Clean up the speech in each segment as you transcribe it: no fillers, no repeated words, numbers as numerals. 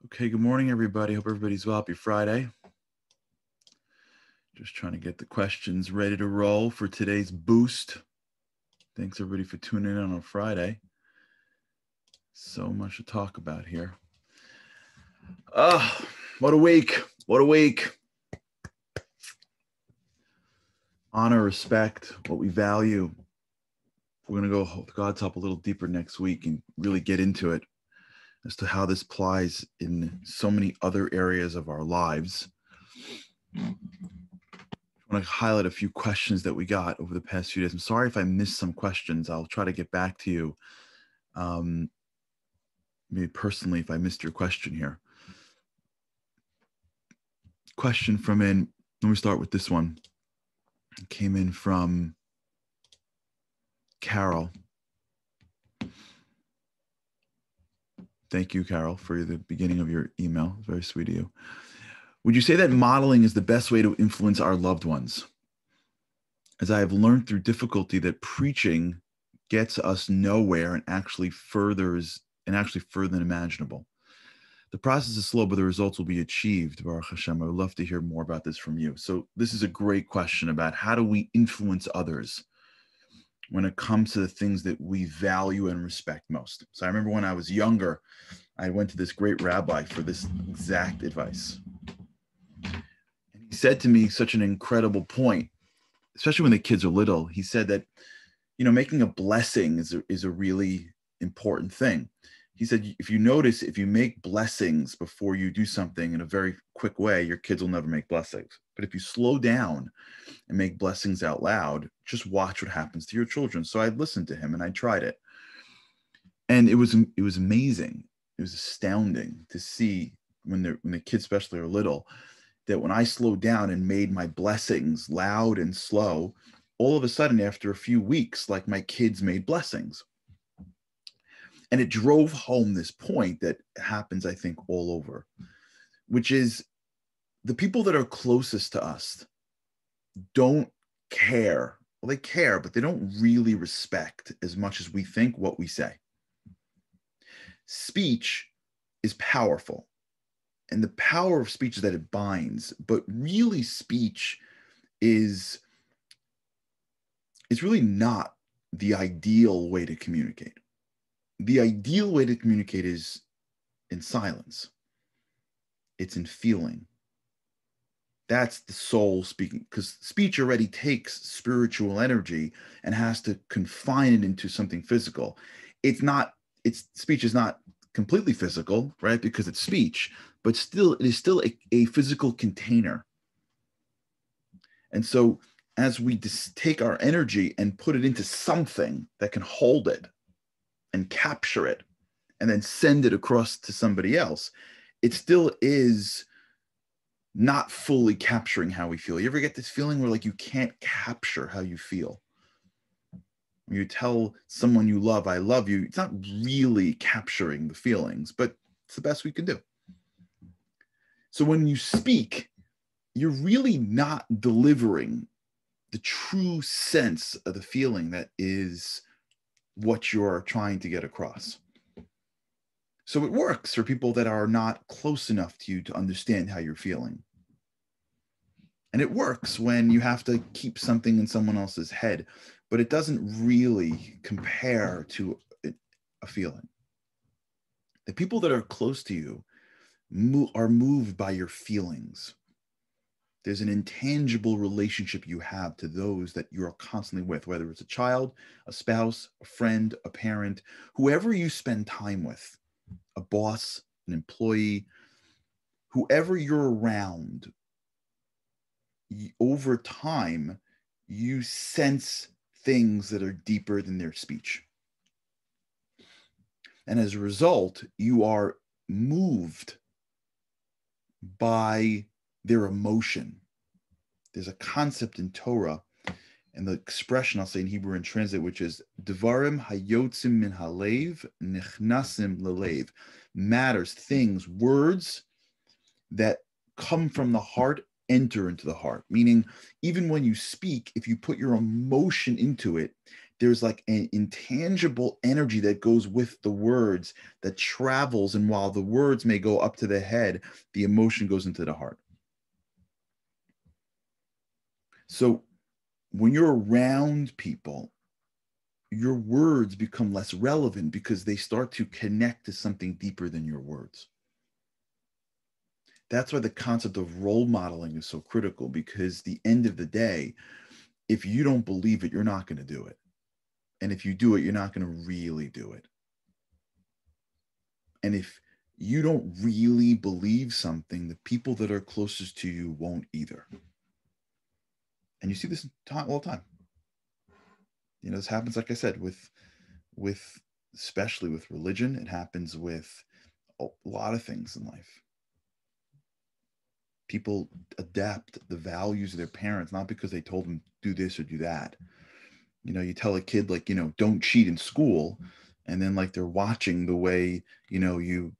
Okay, good morning, everybody. Hope everybody's well. Happy Friday. Just trying to get the questions ready to roll for today's boost. Thanks, everybody, for tuning in on a Friday. So much to talk about here. What a week. What a week. Honor, respect, what we value. We're going to go with God's help a little deeper next week and really get into it as to how this applies in so many other areas of our lives. I want to highlight a few questions that we got over the past few days. I'm sorry if I missed some questions. I'll try to get back to you. Maybe personally, if I missed your question here. Question from let me start with this one. It came in from Carol. Thank you, Carol, for the beginning of your email. Very sweet of you. Would you say that modeling is the best way to influence our loved ones? As I have learned through difficulty that preaching gets us nowhere and actually further than imaginable. The process is slow, but the results will be achieved. Baruch Hashem. I would love to hear more about this from you. So this is a great question about how do we influence others when it comes to the things that we value and respect most. So I remember when I was younger, I went to this great rabbi for this exact advice. And he said to me such an incredible point, especially when the kids are little. He said that, making a blessing is a really important thing. He said, if you notice, if you make blessings before you do something in a very quick way, your kids will never make blessings. But if you slow down and make blessings out loud, just watch what happens to your children. So I listened to him and I tried it. And it was amazing. It was astounding to see when the kids especially are little, that when I slowed down and made my blessings loud and slow, all of a sudden after a few weeks, like my kids made blessings. And it drove home this point that happens, I think, all over, which is the people that are closest to us don't care. Well, they care, but they don't really respect as much as we think what we say. Speech is powerful. And the power of speech is that it binds, but really speech is really not the ideal way to communicate. The ideal way to communicate is in silence. It's in feeling. That's the soul speaking, because speech already takes spiritual energy and has to confine it into something physical. Speech is not completely physical, right? Because it's speech, but still, it is still a physical container. And so as we take our energy and put it into something that can hold it and capture it and then send it across to somebody else, it still is not fully capturing how we feel. You ever get this feeling where like you can't capture how you feel? When you tell someone you love, I love you, it's not really capturing the feelings, but it's the best we can do. So when you speak, you're really not delivering the true sense of the feeling that is what you're trying to get across. So it works for people that are not close enough to you to understand how you're feeling. And it works when you have to keep something in someone else's head, but it doesn't really compare to a feeling. The people that are close to you are moved by your feelings. There's an intangible relationship you have to those that you're constantly with, whether it's a child, a spouse, a friend, a parent, whoever you spend time with, a boss, an employee, whoever you're around, over time, you sense things that are deeper than their speech. And as a result, you are moved by their emotion. There's a concept in Torah, and the expression I'll say in Hebrew and translate, which is Devarim hayotzim min halev nichnasim lelev. Matters, things, words that come from the heart enter into the heart. Meaning, even when you speak, if you put your emotion into it, there's like an intangible energy that goes with the words that travels. And while the words may go up to the head, the emotion goes into the heart. So when you're around people, your words become less relevant because they start to connect to something deeper than your words. That's why the concept of role modeling is so critical, because the end of the day, if you don't believe it, you're not going to do it. And if you do it, you're not going to really do it. And if you don't really believe something, the people that are closest to you won't either. And you see this all the time. You know, this happens, like I said, with especially with religion. It happens with a lot of things in life. People adapt the values of their parents, not because they told them do this or do that. You know, you tell a kid, like, you know, don't cheat in school, and then like they're watching the way, you know, you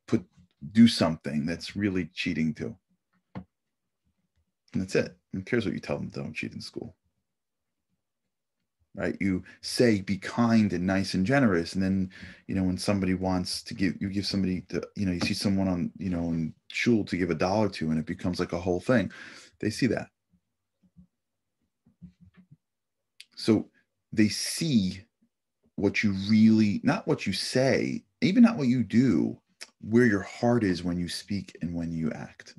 do something that's really cheating too. And that's it. Who cares what you tell them? Don't cheat in school. Right? You say be kind and nice and generous, and then, you know, when somebody wants to give somebody to, you know, you see someone on, you know, in shul to give $1 to, and it becomes like a whole thing. They see that. So they see what you really, not what you say, even not what you do, where your heart is when you speak and when you act.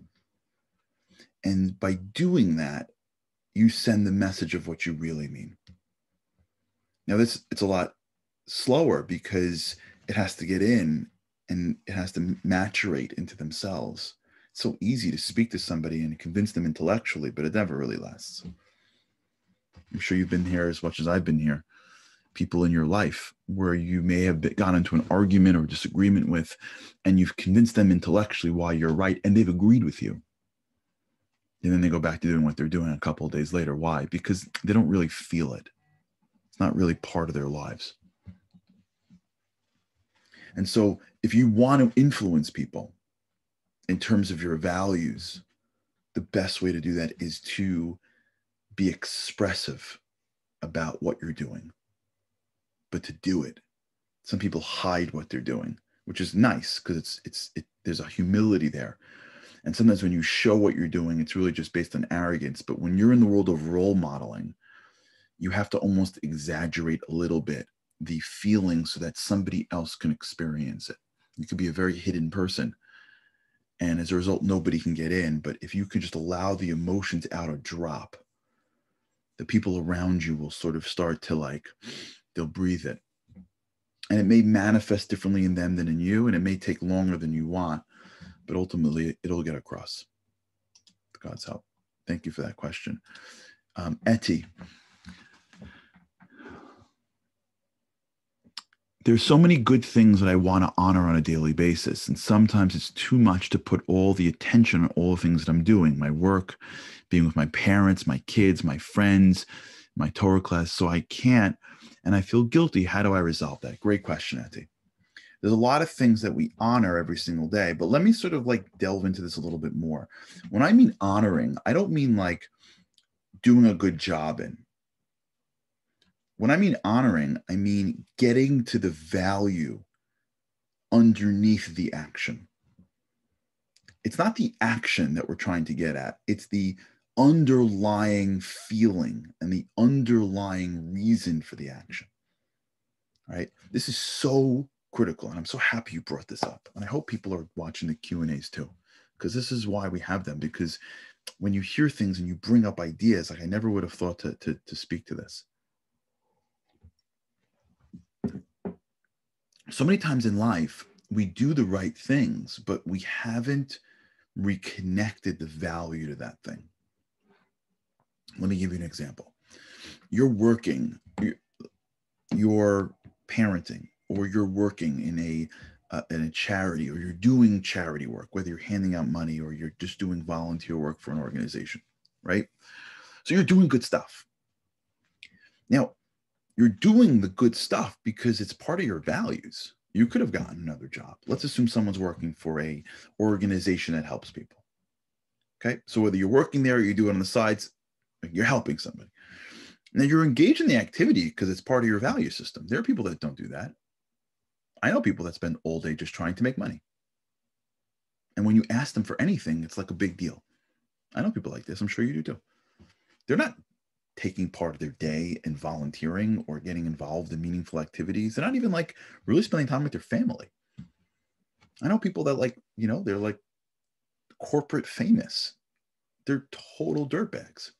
And by doing that, you send the message of what you really mean. Now, it's a lot slower because it has to get in and it has to maturate into themselves. It's so easy to speak to somebody and convince them intellectually, but it never really lasts. I'm sure you've been here as much as I've been here. People in your life where you may have gotten into an argument or disagreement with, and you've convinced them intellectually why you're right, and they've agreed with you. And then they go back to doing what they're doing a couple of days later. Why? Because they don't really feel it. It's not really part of their lives. And so if you want to influence people in terms of your values, the best way to do that is to be expressive about what you're doing, but to do it. Some people hide what they're doing, which is nice because there's a humility there. And sometimes when you show what you're doing, it's really just based on arrogance. But when you're in the world of role modeling, you have to almost exaggerate a little bit the feeling so that somebody else can experience it. You could be a very hidden person, and as a result, nobody can get in. But if you can just allow the emotions out or drop, the people around you will sort of start to, like, they'll breathe it. And it may manifest differently in them than in you, and it may take longer than you want, but ultimately it'll get across. With God's help. Thank you for that question. Etty, there's so many good things that I want to honor on a daily basis. And sometimes it's too much to put all the attention on all the things that I'm doing, my work, being with my parents, my kids, my friends, my Torah class. So I can't, and I feel guilty. How do I resolve that? Great question, Etty. There's a lot of things that we honor every single day, but let me sort of like delve into this a little bit more. When I mean honoring, I don't mean like doing a good job in. When I mean honoring, I mean getting to the value underneath the action. It's not the action that we're trying to get at. It's the underlying feeling and the underlying reason for the action. Right? This is so critical, and I'm so happy you brought this up. And I hope people are watching the Q&As too, because this is why we have them. Because when you hear things and you bring up ideas, like I never would have thought to speak to this. So many times in life, we do the right things, but we haven't reconnected the value to that thing. Let me give you an example. You're working, you're parenting, or you're working in a charity, or you're doing charity work, whether you're handing out money or you're just doing volunteer work for an organization, right? So you're doing good stuff. Now, you're doing the good stuff because it's part of your values. You could have gotten another job. Let's assume someone's working for a organization that helps people. Okay, so whether you're working there or you do it on the sides, you're helping somebody. Now you're engaged in the activity because it's part of your value system. There are people that don't do that. I know people that spend all day just trying to make money. And when you ask them for anything, it's like a big deal. I know people like this. I'm sure you do too. They're not taking part of their day in volunteering or getting involved in meaningful activities. They're not even like really spending time with their family. I know people that like, they're like corporate famous. They're total dirtbags,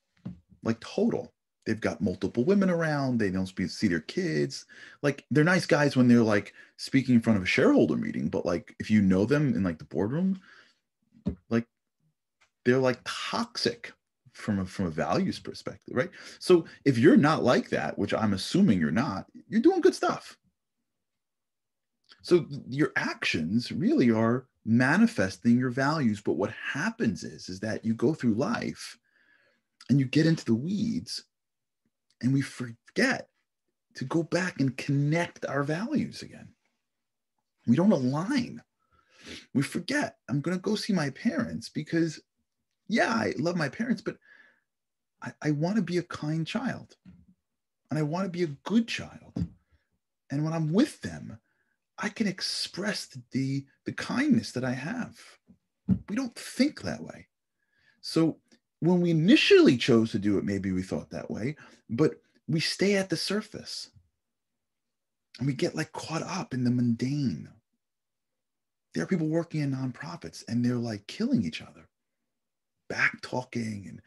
like total. They've got multiple women around. They don't see their kids. Like they're nice guys when they're like speaking in front of a shareholder meeting, but like if you know them in like the boardroom, like they're like toxic from a values perspective, right? So if you're not like that, which I'm assuming you're not, you're doing good stuff. So your actions really are manifesting your values. But what happens is that you go through life and you get into the weeds and we forget to go back and connect our values again. We don't align. We forget, I'm going to go see my parents because, yeah, I love my parents, but I want to be a kind child and I want to be a good child. And when I'm with them, I can express the kindness that I have. We don't think that way. So when we initially chose to do it, maybe we thought that way, but we stay at the surface and we get like caught up in the mundane. There are people working in nonprofits and they're like killing each other, back talking and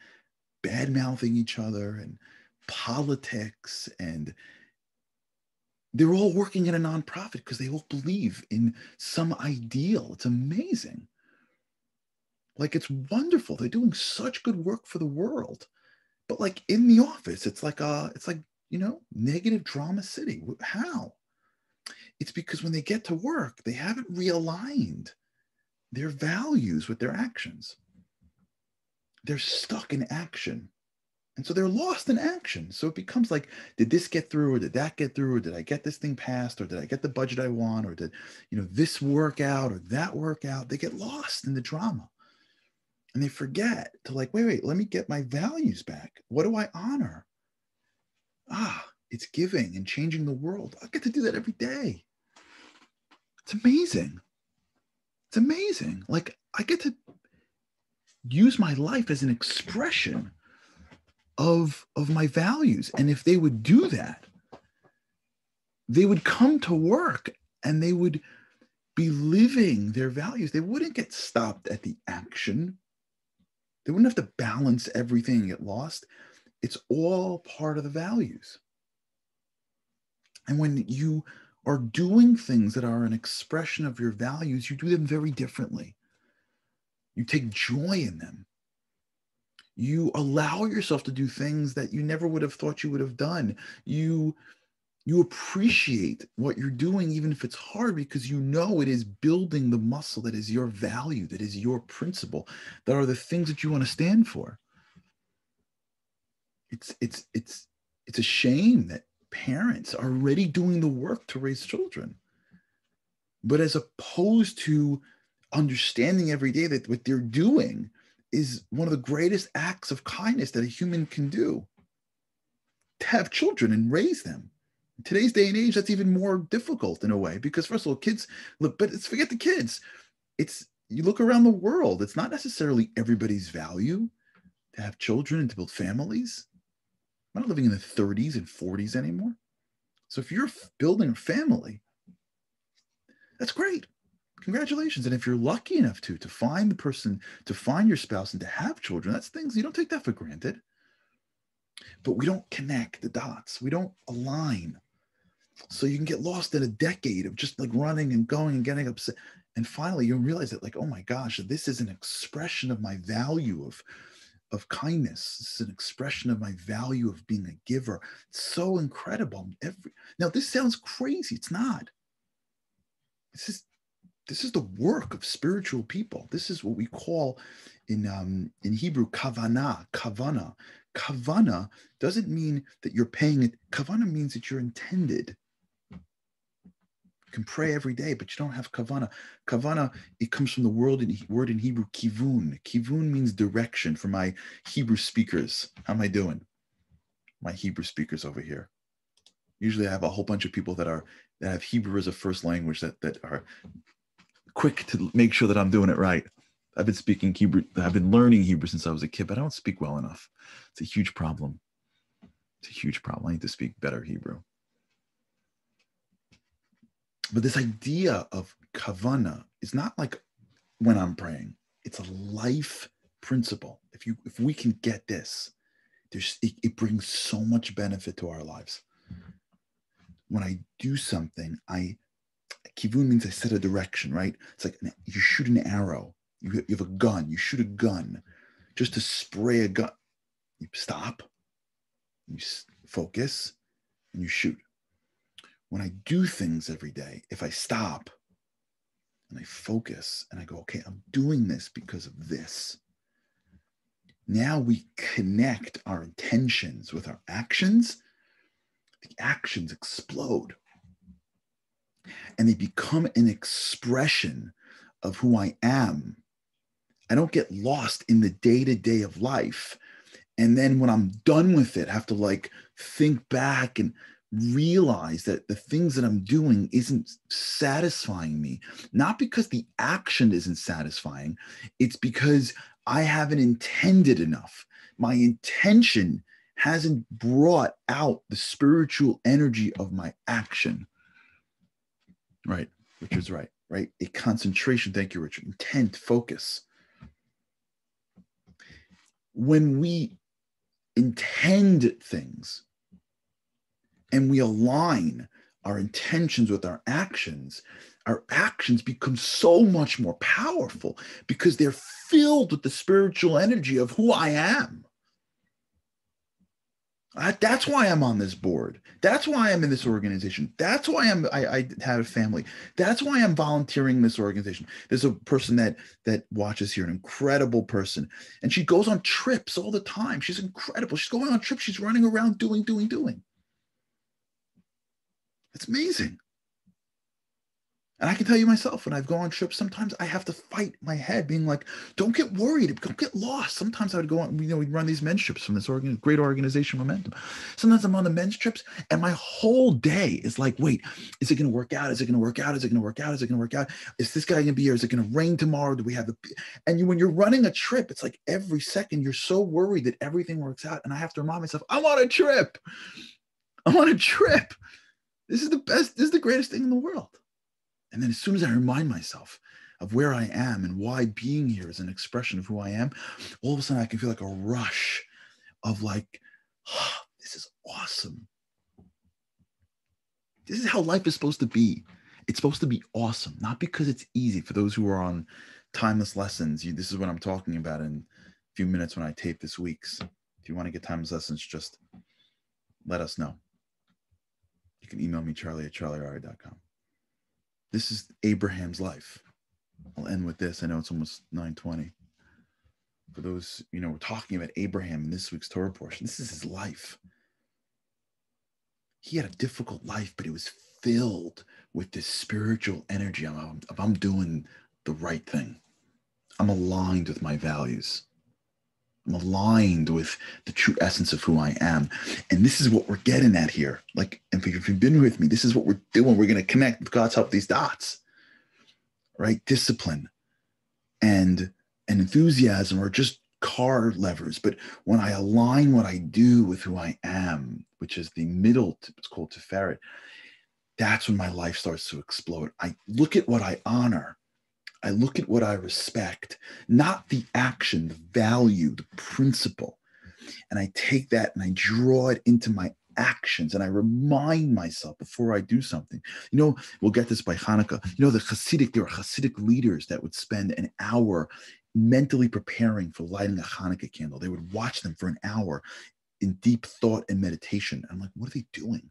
bad mouthing each other and politics, and they're all working in a nonprofit because they all believe in some ideal. It's amazing. Like it's wonderful. They're doing such good work for the world. But like in the office, it's like negative drama city. How? It's because when they get to work, they haven't realigned their values with their actions. They're stuck in action. And so they're lost in action. So it becomes like, did this get through or did that get through? Or did I get this thing passed? Or did I get the budget I want? Or did, this work out or that work out? They get lost in the drama. And they forget to like, wait, let me get my values back. What do I honor? It's giving and changing the world. I get to do that every day. It's amazing. It's amazing. Like I get to use my life as an expression of my values. And if they would do that, they would come to work and they would be living their values. They wouldn't get stopped at the action. They wouldn't have to balance everything and get lost. It's all part of the values. And when you are doing things that are an expression of your values, you do them very differently. You take joy in them. You allow yourself to do things that you never would have thought you would have done. You appreciate what you're doing, even if it's hard, because you know it is building the muscle that is your value, that is your principle, that are the things that you want to stand for. It's a shame that parents are already doing the work to raise children. But as opposed to understanding every day that what they're doing is one of the greatest acts of kindness that a human can do, to have children and raise them. In today's day and age, that's even more difficult in a way, because first of all, kids look, but forget the kids. You look around the world, it's not necessarily everybody's value to have children and to build families. We're not living in the 30s and 40s anymore. So if you're building a family, that's great. Congratulations. And if you're lucky enough to find the person, to find your spouse and to have children, that's things, you don't take that for granted. But we don't connect the dots. We don't align. So you can get lost in a decade of just like running and going and getting upset. And finally you realize that like, oh my gosh, this is an expression of my value of kindness. This is an expression of my value of being a giver. It's so incredible. Now this sounds crazy. It's not. This is the work of spiritual people. This is what we call in Hebrew kavanah. Kavana doesn't mean that you're paying it. Kavana means that you're intended. You can pray every day, but you don't have kavana. Kavana, it comes from the word in Hebrew, kivun. Kivun means direction. For my Hebrew speakers, how am I doing? my Hebrew speakers over here. Usually I have a whole bunch of people that have Hebrew as a first language that are quick to make sure that I'm doing it right. I've been speaking Hebrew. I've been learning Hebrew since I was a kid, but I don't speak well enough. It's a huge problem. It's a huge problem. I need to speak better Hebrew. But this idea of kavana is not like when I'm praying. It's a life principle. If we can get this, it brings so much benefit to our lives. When I do something, kivun means I set a direction, right? It's like you shoot an arrow. You have a gun. You shoot a gun. Just to spray a gun, you stop, you focus, and you shoot. When I do things every day, if I stop and I focus and I go, okay, I'm doing this because of this. Now we connect our intentions with our actions. The actions explode. And they become an expression of who I am. I don't get lost in the day-to-day of life. And then when I'm done with it, I have to like think back and realize that the things that I'm doing isn't satisfying me. Not because the action isn't satisfying. It's because I haven't intended enough. My intention hasn't brought out the spiritual energy of my action. Right. Richard's right. Right. A concentration. Thank you, Richard. Intent, focus. When we intend things and we align our intentions with our actions become so much more powerful because they're filled with the spiritual energy of who I am. That's why I'm on this board. That's why I'm in this organization. That's why I had a family. That's why I'm volunteering in this organization. There's a person that watches here, an incredible person. And she goes on trips all the time. She's incredible. She's going on trips. She's running around doing. It's amazing. And I can tell you myself, when I've gone on trips, sometimes I have to fight my head being like, don't get worried, don't get lost. Sometimes I would go on, we'd run these men's trips from this great organization, Momentum. Sometimes I'm on the men's trips and my whole day is like, wait, is it going to work out? Is it going to work out? Is it going to work out? Is it going to work out? Is this guy going to be here? Is it going to rain tomorrow? Do we have when you're running a trip, it's like every second you're so worried that everything works out. And I have to remind myself, I'm on a trip. I'm on a trip. This is the best. This is the greatest thing in the world. And then as soon as I remind myself of where I am and why being here is an expression of who I am, all of a sudden I can feel like a rush of like, oh, this is awesome. This is how life is supposed to be. It's supposed to be awesome, not because it's easy. For those who are on timeless lessons, this is what I'm talking about in a few minutes when I tape this week's. If you want to get timeless lessons, just let us know. You can email me, charlie@charlieharary.com. This is Abraham's life. I'll end with this. I know it's almost 9:20. For those, we're talking about Abraham in this week's Torah portion. This is his life. He had a difficult life, but it was filled with this spiritual energy. I'm doing the right thing. I'm aligned with my values. I'm aligned with the true essence of who I am. And this is what we're getting at here. Like, if you've been with me, this is what we're doing. We're going to connect with God's help these dots, right? Discipline and enthusiasm are just car levers. But when I align what I do with who I am, which is the middle, it's called Tiferet, that's when my life starts to explode. I look at what I honor. I look at what I respect, not the action, the value, the principle. And I take that and I draw it into my actions and I remind myself before I do something. We'll get this by Hanukkah. There are Hasidic leaders that would spend an hour mentally preparing for lighting a Hanukkah candle. They would watch them for an hour in deep thought and meditation. I'm like, what are they doing?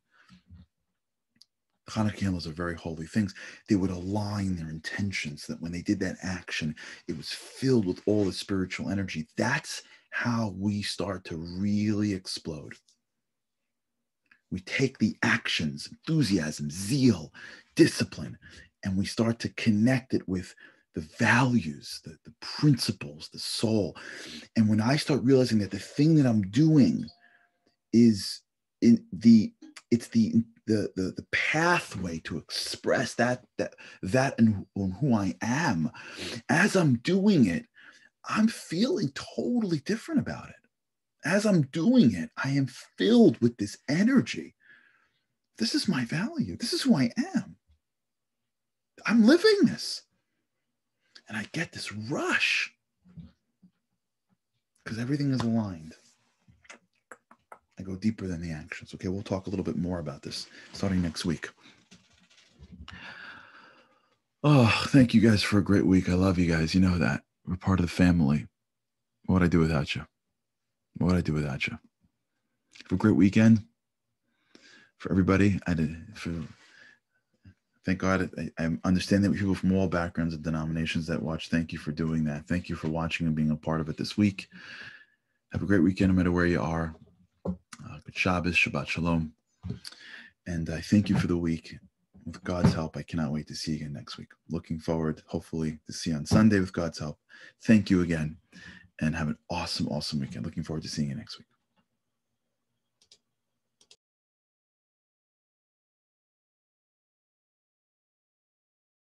Hanukkah candles are very holy things. They would align their intentions so that when they did that action, it was filled with all the spiritual energy. That's how we start to really explode. We take the actions, enthusiasm, zeal, discipline, and we start to connect it with the values, the principles, the soul. And when I start realizing that the thing that I'm doing is in the it's the pathway to express that and who I am. As I'm doing it, I'm feeling totally different about it. As I'm doing it, I am filled with this energy. This is my value. This is who I am. I'm living this. And I get this rush because everything is aligned. I go deeper than the actions. Okay, we'll talk a little bit more about this starting next week. Oh, thank you guys for a great week. I love you guys. You know that. We're part of the family. What would I do without you? What would I do without you? Have a great weekend for everybody. Thank God. I understand that people from all backgrounds and denominations that watch. Thank you for doing that. Thank you for watching and being a part of it this week. Have a great weekend, no matter where you are. Good Shabbos, Shabbat Shalom. And I thank you for the week. With God's help, I cannot wait to see you again next week. Looking forward, hopefully, to see you on Sunday with God's help. Thank you again, and have an awesome, awesome weekend. Looking forward to seeing you next week.